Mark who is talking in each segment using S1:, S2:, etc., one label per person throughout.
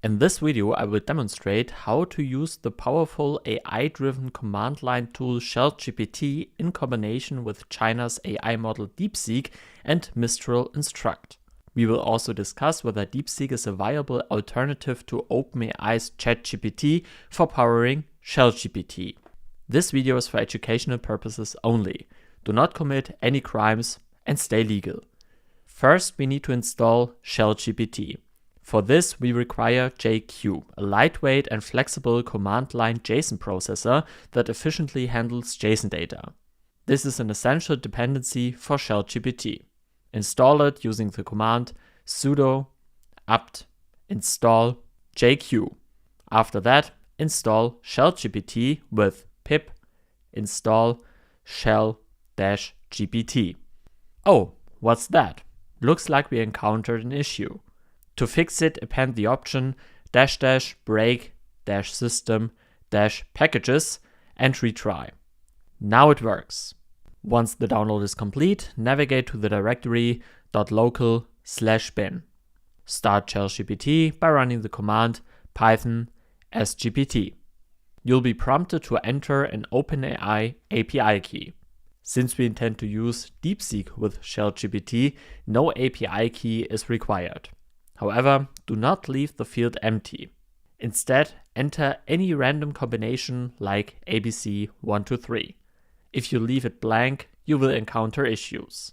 S1: In this video, I will demonstrate how to use the powerful AI-driven command line tool ShellGPT in combination with China's AI model DeepSeek and Mistral-Instruct. We will also discuss whether DeepSeek is a viable alternative to OpenAI's ChatGPT for powering ShellGPT. This video is for educational purposes only. Do not commit any crimes and stay legal. First, we need to install ShellGPT. For this, we require JQ, a lightweight and flexible command line JSON processor that efficiently handles JSON data. This is an essential dependency for ShellGPT. Install it using the command sudo apt install JQ. After that, install ShellGPT with pip install shell-gpt. Oh, what's that? Looks like we encountered an issue. To fix it, append the option --break--system--packages and retry. Now it works. Once the download is complete, navigate to the directory .local/bin. Start ShellGPT by running the command python sgpt. You'll be prompted to enter an OpenAI API key. Since we intend to use DeepSeek with ShellGPT, no API key is required. However, do not leave the field empty. Instead, enter any random combination like ABC123. If you leave it blank, you will encounter issues.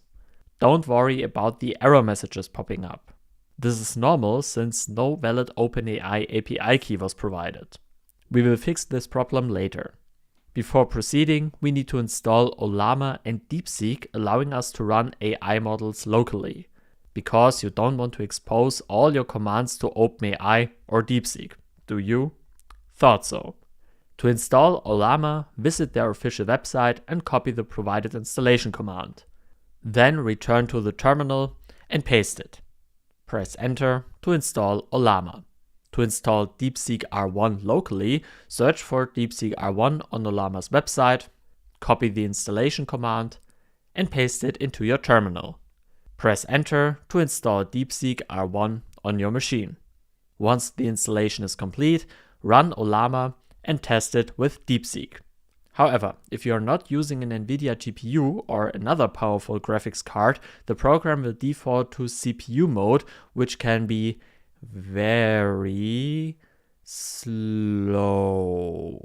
S1: Don't worry about the error messages popping up. This is normal since no valid OpenAI API key was provided. We will fix this problem later. Before proceeding, we need to install Ollama and DeepSeek, allowing us to run AI models locally, because you don't want to expose all your commands to OpenAI or DeepSeek, do you? Thought so. To install Ollama, visit their official website and copy the provided installation command. Then return to the terminal and paste it. Press enter to install Ollama. To install DeepSeek R1 locally, search for DeepSeek R1 on Ollama's website, copy the installation command, and paste it into your terminal. Press enter to install DeepSeek R1 on your machine. Once the installation is complete, run Ollama and test it with DeepSeek. However, if you are not using an NVIDIA GPU or another powerful graphics card, the program will default to CPU mode, which can be very slow.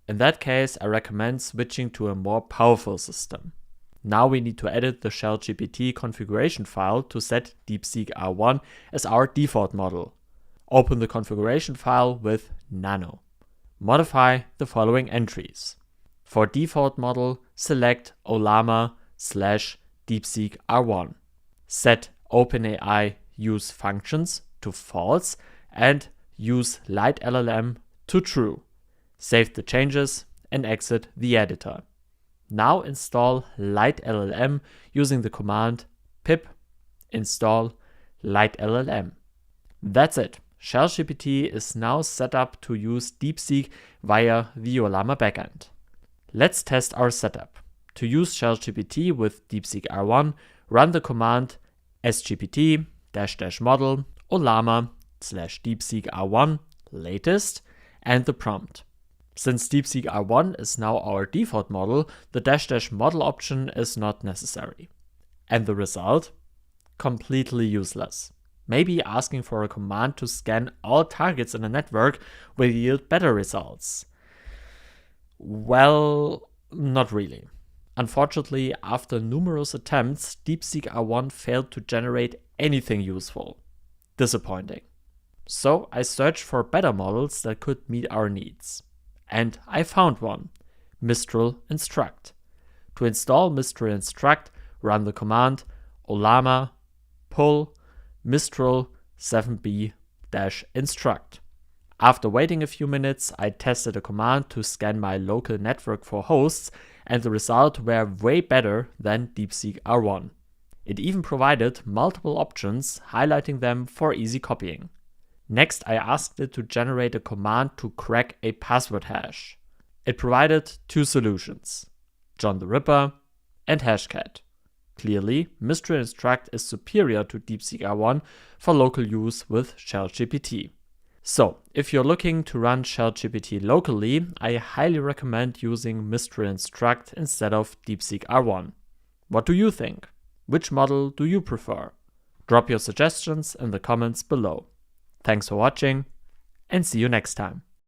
S1: In that case, I recommend switching to a more powerful system. Now we need to edit the ShellGPT configuration file to set DeepSeek R1 as our default model. Open the configuration file with nano. Modify the following entries. For default model, select Ollama/DeepSeek R1. Set OpenAI use functions to false and use LITELLM to true. Save the changes and exit the editor. Now install LITELLM using the command pip install LITELLM. That's it. ShellGPT is now set up to use DeepSeek via the Ollama backend. Let's test our setup. To use ShellGPT with DeepSeek R1, run the command sgpt --model Ollama/DeepSeek R1 latest and the prompt. Since DeepSeek R1 is now our default model, the --model option is not necessary. And the result? Completely useless. Maybe asking for a command to scan all targets in a network will yield better results. Well, not really. Unfortunately, after numerous attempts, DeepSeek R1 failed to generate anything useful. Disappointing. So I searched for better models that could meet our needs. And I found one, Mistral-Instruct. To install Mistral-Instruct, run the command Ollama pull Mistral 7b-instruct. After waiting a few minutes, I tested a command to scan my local network for hosts, and the results were way better than DeepSeek R1. It even provided multiple options, highlighting them for easy copying. Next, I asked it to generate a command to crack a password hash. It provided two solutions, John the Ripper and Hashcat. Clearly, Mistral-Instruct is superior to DeepSeek R1 for local use with ShellGPT. So, if you're looking to run ShellGPT locally, I highly recommend using Mistral-Instruct instead of DeepSeek R1. What do you think? Which model do you prefer? Drop your suggestions in the comments below. Thanks for watching, and see you next time.